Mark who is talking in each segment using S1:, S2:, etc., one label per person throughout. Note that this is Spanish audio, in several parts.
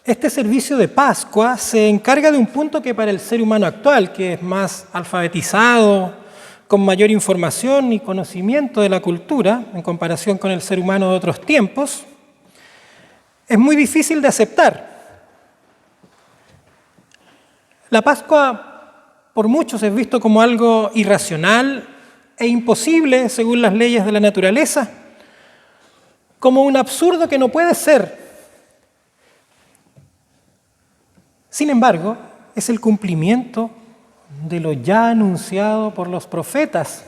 S1: Este servicio de Pascua se encarga de un punto que para el ser humano actual, que es más alfabetizado, con mayor información y conocimiento de la cultura, en comparación con el ser humano de otros tiempos, es muy difícil de aceptar. La Pascua, por muchos, es visto como algo irracional e imposible según las leyes de la naturaleza, como un absurdo que no puede ser. Sin embargo, es el cumplimiento de lo ya anunciado por los profetas.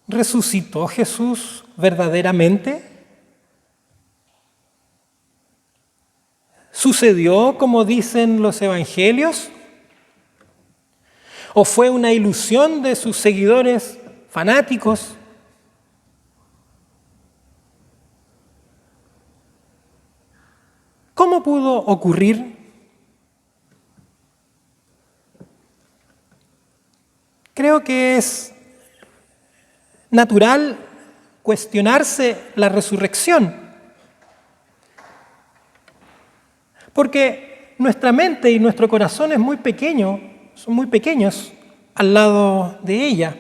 S1: ¿Resucitó Jesús verdaderamente? ¿Sucedió como dicen los evangelios? ¿O fue una ilusión de sus seguidores fanáticos? ¿Cómo pudo ocurrir? Creo que es natural cuestionarse la resurrección, porque nuestra mente y nuestro corazón son muy pequeños al lado de ella.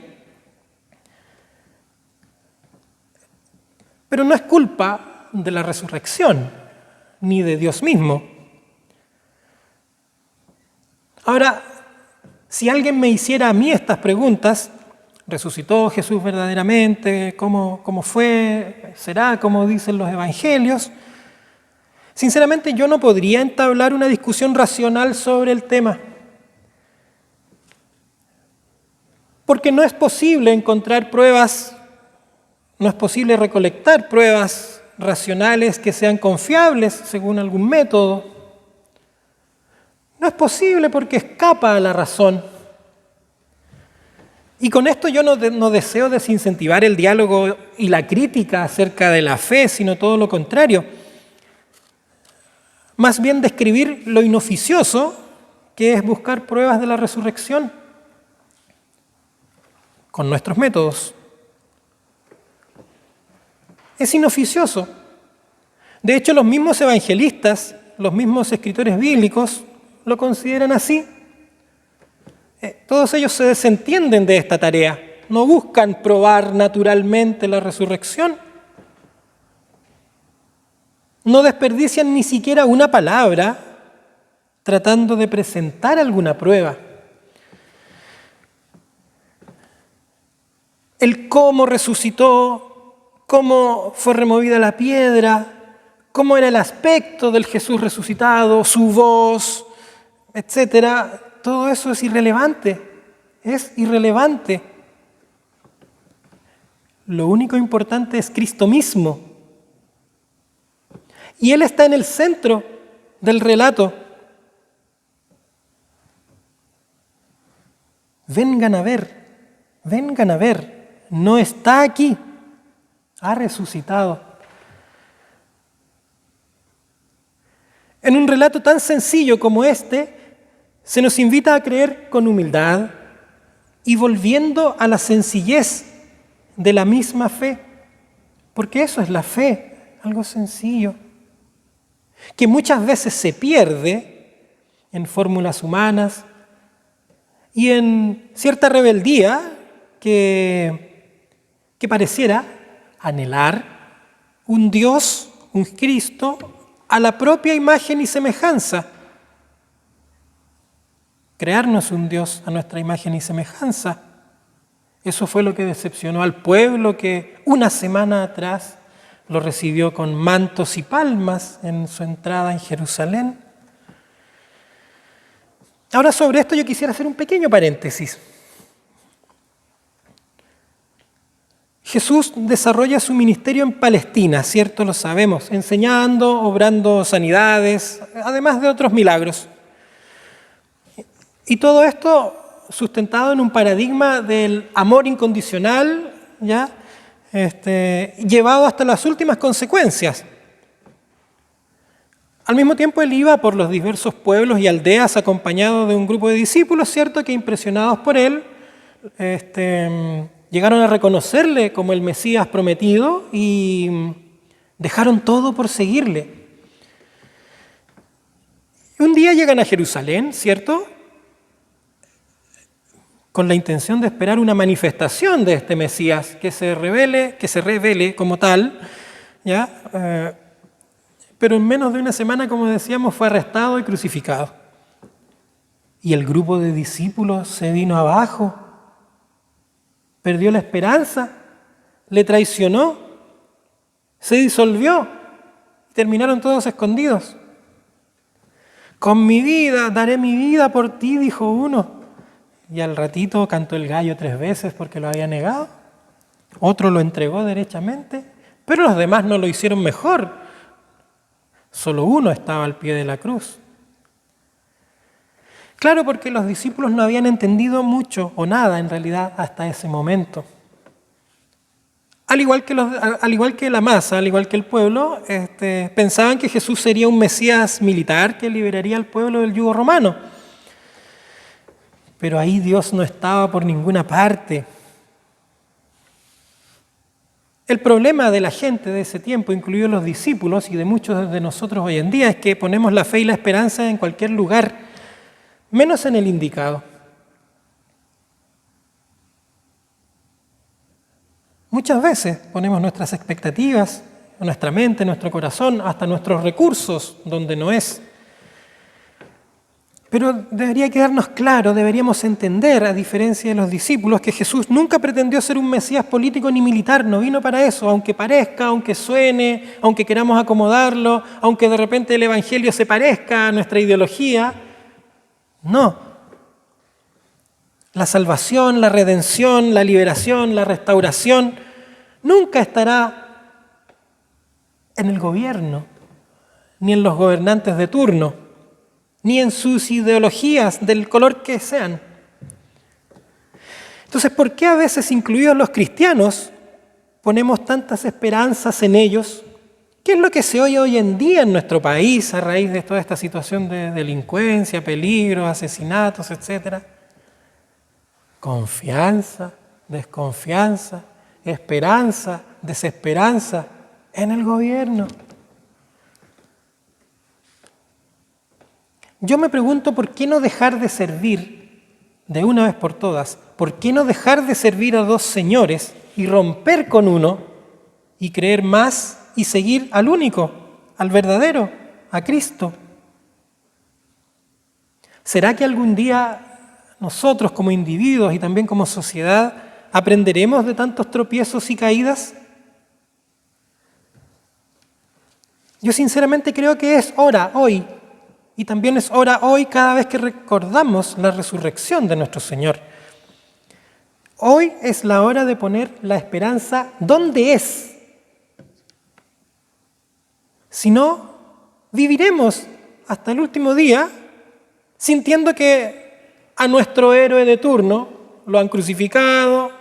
S1: Pero no es culpa de la resurrección, ni de Dios mismo. Ahora, si alguien me hiciera a mí estas preguntas, ¿resucitó Jesús verdaderamente? ¿Cómo fue? ¿Será como dicen los evangelios? Sinceramente, yo no podría entablar una discusión racional sobre el tema, porque no es posible encontrar pruebas, no es posible recolectar pruebas racionales que sean confiables según algún método. No es posible porque escapa a la razón. Y con esto yo no deseo desincentivar el diálogo y la crítica acerca de la fe, sino todo lo contrario. Más bien describir lo inoficioso que es buscar pruebas de la resurrección con nuestros métodos. Es inoficioso. De hecho, los mismos evangelistas, los mismos escritores bíblicos lo consideran así. Todos ellos se desentienden de esta tarea. No buscan probar naturalmente la resurrección. No desperdician ni siquiera una palabra tratando de presentar alguna prueba. El cómo resucitó, cómo fue removida la piedra, cómo era el aspecto del Jesús resucitado, su voz, etcétera, todo eso es irrelevante. Lo único importante es Cristo mismo. Y Él está en el centro del relato. Vengan a ver, no está aquí, ha resucitado. En un relato tan sencillo como este, se nos invita a creer con humildad y volviendo a la sencillez de la misma fe, porque eso es la fe, algo sencillo, que muchas veces se pierde en fórmulas humanas y en cierta rebeldía que pareciera anhelar un Dios, un Cristo, a la propia imagen y semejanza. Crearnos un Dios a nuestra imagen y semejanza. Eso fue lo que decepcionó al pueblo que una semana atrás lo recibió con mantos y palmas en su entrada en Jerusalén. Ahora sobre esto yo quisiera hacer un pequeño paréntesis. Jesús desarrolla su ministerio en Palestina, cierto, lo sabemos, enseñando, obrando sanidades, además de otros milagros. Y todo esto sustentado en un paradigma del amor incondicional, ¿ya? Llevado hasta las últimas consecuencias. Al mismo tiempo él iba por los diversos pueblos y aldeas acompañado de un grupo de discípulos, cierto, que impresionados por él, llegaron a reconocerle como el Mesías prometido y dejaron todo por seguirle. Un día llegan a Jerusalén, ¿cierto?, con la intención de esperar una manifestación de este Mesías que se revele como tal, ¿ya? Pero en menos de una semana, como decíamos, fue arrestado y crucificado. Y el grupo de discípulos se vino abajo, perdió la esperanza, le traicionó, se disolvió y terminaron todos escondidos. Con mi vida, daré mi vida por ti, dijo uno. Y al ratito cantó el gallo 3 veces porque lo había negado. Otro lo entregó derechamente, pero los demás no lo hicieron mejor. Solo uno estaba al pie de la cruz. Claro, porque los discípulos no habían entendido mucho o nada en realidad hasta ese momento. Al igual que la masa, al igual que el pueblo, pensaban que Jesús sería un Mesías militar que liberaría al pueblo del yugo romano. Pero ahí Dios no estaba por ninguna parte. El problema de la gente de ese tiempo, incluidos los discípulos y de muchos de nosotros hoy en día, es que ponemos la fe y la esperanza en cualquier lugar, menos en el indicado. Muchas veces ponemos nuestras expectativas, nuestra mente, nuestro corazón, hasta nuestros recursos donde no es. Pero debería quedarnos claro, deberíamos entender, a diferencia de los discípulos, que Jesús nunca pretendió ser un Mesías político ni militar, no vino para eso, aunque parezca, aunque suene, aunque queramos acomodarlo, aunque de repente el Evangelio se parezca a nuestra ideología. No. La salvación, la redención, la liberación, la restauración, nunca estará en el gobierno, ni en los gobernantes de turno, ni en sus ideologías del color que sean. Entonces, ¿por qué a veces, incluidos los cristianos, ponemos tantas esperanzas en ellos? ¿Qué es lo que se oye hoy en día en nuestro país a raíz de toda esta situación de delincuencia, peligros, asesinatos, etcétera? Confianza, desconfianza, esperanza, desesperanza en el gobierno. Yo me pregunto por qué no dejar de servir de una vez por todas, por qué no dejar de servir a 2 señores y romper con uno y creer más y seguir al único, al verdadero, a Cristo. ¿Será que algún día nosotros como individuos y también como sociedad aprenderemos de tantos tropiezos y caídas? Yo sinceramente creo que es hora hoy. Y también es hora hoy cada vez que recordamos la resurrección de nuestro Señor. Hoy es la hora de poner la esperanza donde es. Si no, viviremos hasta el último día sintiendo que a nuestro héroe de turno lo han crucificado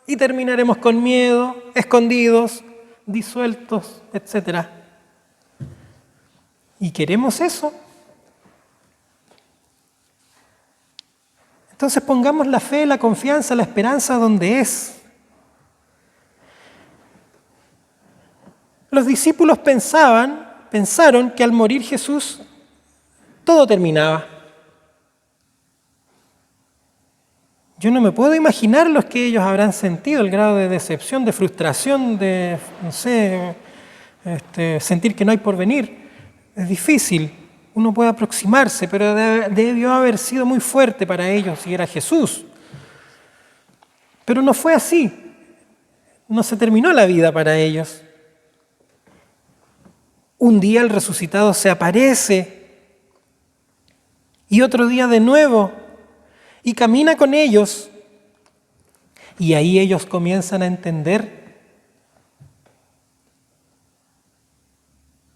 S1: y terminaremos con miedo, escondidos, disueltos, etc. ¿Y queremos eso? Entonces pongamos la fe, la confianza, la esperanza donde es. Los discípulos pensaron que al morir Jesús todo terminaba. Yo no me puedo imaginar los que ellos habrán sentido, el grado de decepción, de frustración, de, sentir que no hay porvenir. Es difícil. Uno puede aproximarse, pero debió haber sido muy fuerte para ellos si era Jesús. Pero no fue así. No se terminó la vida para ellos. Un día el resucitado se aparece y otro día de nuevo y camina con ellos. Y ahí ellos comienzan a entender.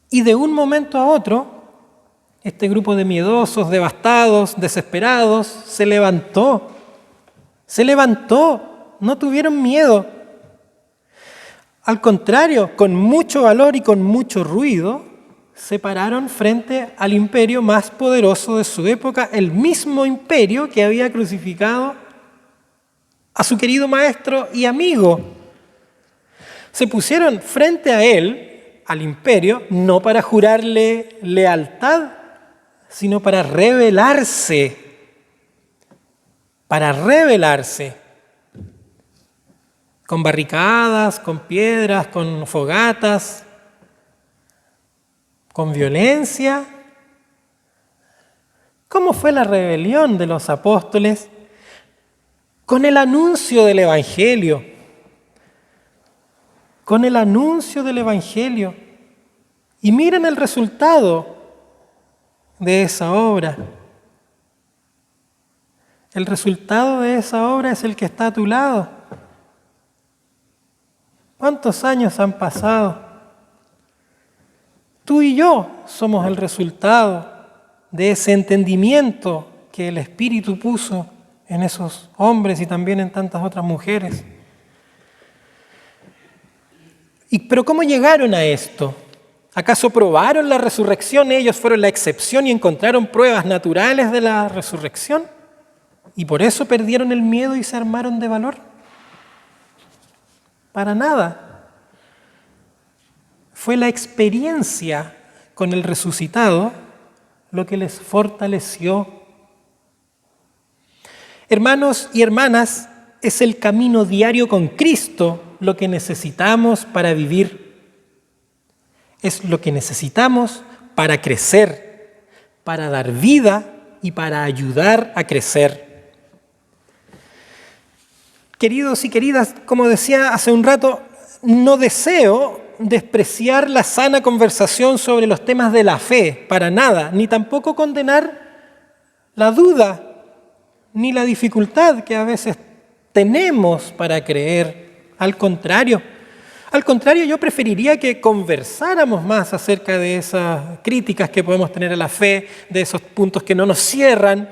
S1: Y de un momento a otro, este grupo de miedosos, devastados, desesperados, se levantó, no tuvieron miedo. Al contrario, con mucho valor y con mucho ruido, se pararon frente al imperio más poderoso de su época, el mismo imperio que había crucificado a su querido maestro y amigo. Se pusieron frente a él, al imperio, no para jurarle lealtad, sino para rebelarse. Para rebelarse. Con barricadas, con piedras, con fogatas, con violencia. ¿Cómo fue la rebelión de los apóstoles? Con el anuncio del Evangelio. Con el anuncio del Evangelio. Y miren el resultado de esa obra. El resultado de esa obra es el que está a tu lado. ¿Cuántos años han pasado? Tú y yo somos el resultado de ese entendimiento que el Espíritu puso en esos hombres y también en tantas otras mujeres. Pero ¿cómo llegaron a esto? ¿Acaso probaron la resurrección? Ellos fueron la excepción y encontraron pruebas naturales de la resurrección. ¿Y por eso perdieron el miedo y se armaron de valor? Para nada. Fue la experiencia con el resucitado lo que les fortaleció. Hermanos y hermanas, es el camino diario con Cristo lo que necesitamos para vivir. Es lo que necesitamos para crecer, para dar vida y para ayudar a crecer. Queridos y queridas, como decía hace un rato, no deseo despreciar la sana conversación sobre los temas de la fe, para nada, ni tampoco condenar la duda, ni la dificultad que a veces tenemos para creer. Al contrario, yo preferiría que conversáramos más acerca de esas críticas que podemos tener a la fe, de esos puntos que no nos cierran.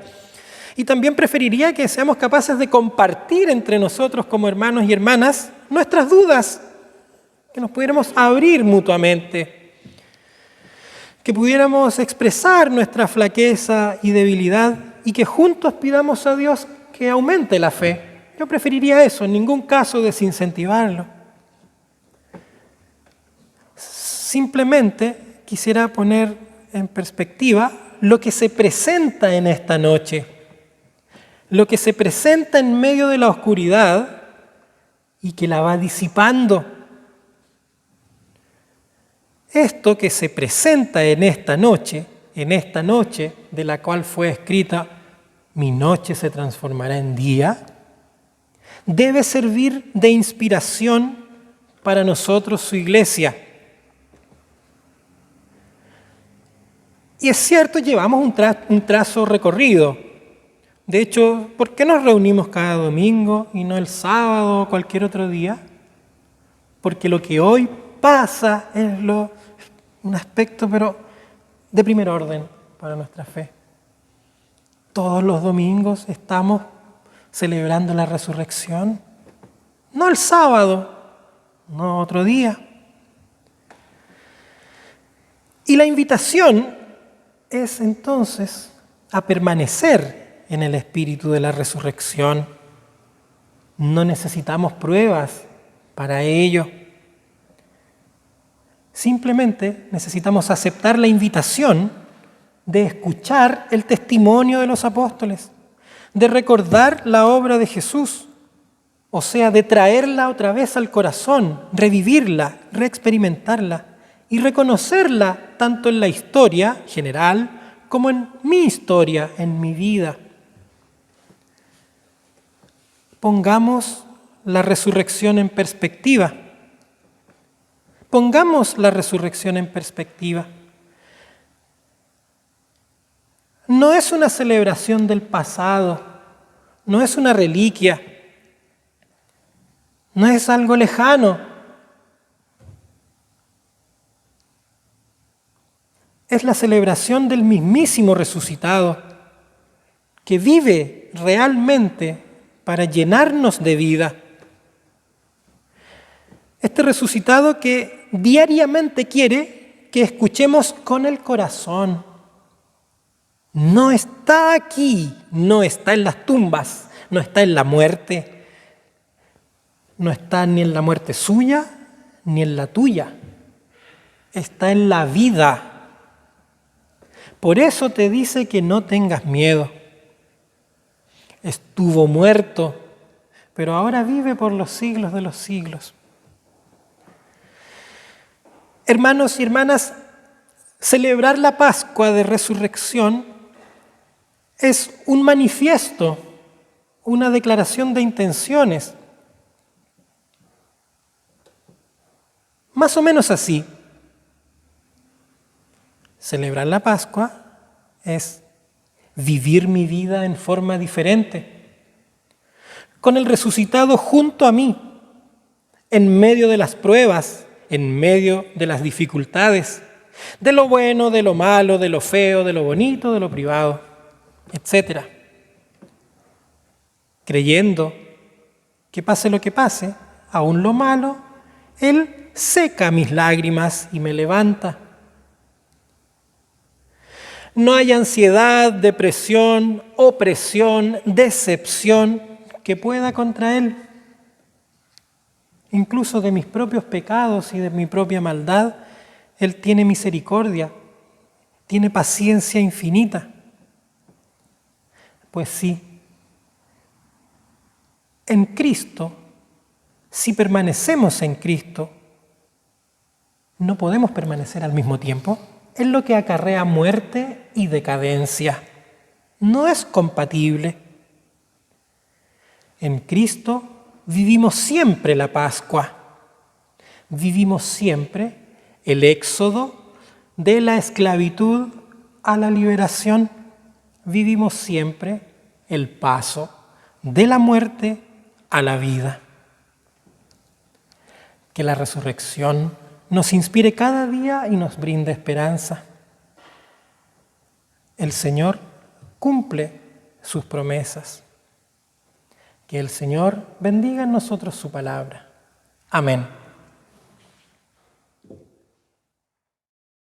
S1: Y también preferiría que seamos capaces de compartir entre nosotros como hermanos y hermanas nuestras dudas, que nos pudiéramos abrir mutuamente, que pudiéramos expresar nuestra flaqueza y debilidad y que juntos pidamos a Dios que aumente la fe. Yo preferiría eso, en ningún caso desincentivarlo. Simplemente quisiera poner en perspectiva lo que se presenta en esta noche. Lo que se presenta en medio de la oscuridad y que la va disipando. Esto que se presenta en esta noche de la cual fue escrita, mi noche se transformará en día, debe servir de inspiración para nosotros, su iglesia. Y es cierto, llevamos un trazo recorrido. De hecho, ¿por qué nos reunimos cada domingo y no el sábado o cualquier otro día? Porque lo que hoy pasa es un aspecto, pero de primer orden para nuestra fe. Todos los domingos estamos celebrando la resurrección, no el sábado, no otro día. Y la invitación es entonces a permanecer en el espíritu de la resurrección. No necesitamos pruebas para ello. Simplemente necesitamos aceptar la invitación de escuchar el testimonio de los apóstoles, de recordar la obra de Jesús, o sea, de traerla otra vez al corazón, revivirla, reexperimentarla y reconocerla tanto en la historia general como en mi historia, en mi vida. Pongamos la resurrección en perspectiva. Pongamos la resurrección en perspectiva. No es una celebración del pasado, no es una reliquia, no es algo lejano. Es la celebración del mismísimo resucitado que vive realmente para llenarnos de vida. Este resucitado que diariamente quiere que escuchemos con el corazón. No está aquí, no está en las tumbas, no está en la muerte, no está ni en la muerte suya ni en la tuya. Está en la vida. Por eso te dice que no tengas miedo. Estuvo muerto, pero ahora vive por los siglos de los siglos. Hermanos y hermanas, celebrar la Pascua de Resurrección es un manifiesto, una declaración de intenciones. Más o menos así. Celebrar la Pascua es vivir mi vida en forma diferente, con el resucitado junto a mí, en medio de las pruebas, en medio de las dificultades, de lo bueno, de lo malo, de lo feo, de lo bonito, de lo privado, etc. Creyendo que pase lo que pase, aún lo malo, Él seca mis lágrimas y me levanta. No hay ansiedad, depresión, opresión, decepción que pueda contra Él. Incluso de mis propios pecados y de mi propia maldad, Él tiene misericordia, tiene paciencia infinita. Pues sí, en Cristo, si permanecemos en Cristo, no podemos permanecer al mismo tiempo. Es lo que acarrea muerte y decadencia. No es compatible. En Cristo vivimos siempre la Pascua. Vivimos siempre el éxodo de la esclavitud a la liberación. Vivimos siempre el paso de la muerte a la vida. Que la resurrección nos inspire cada día y nos brinde esperanza. El Señor cumple sus promesas. Que el Señor bendiga en nosotros su palabra. Amén.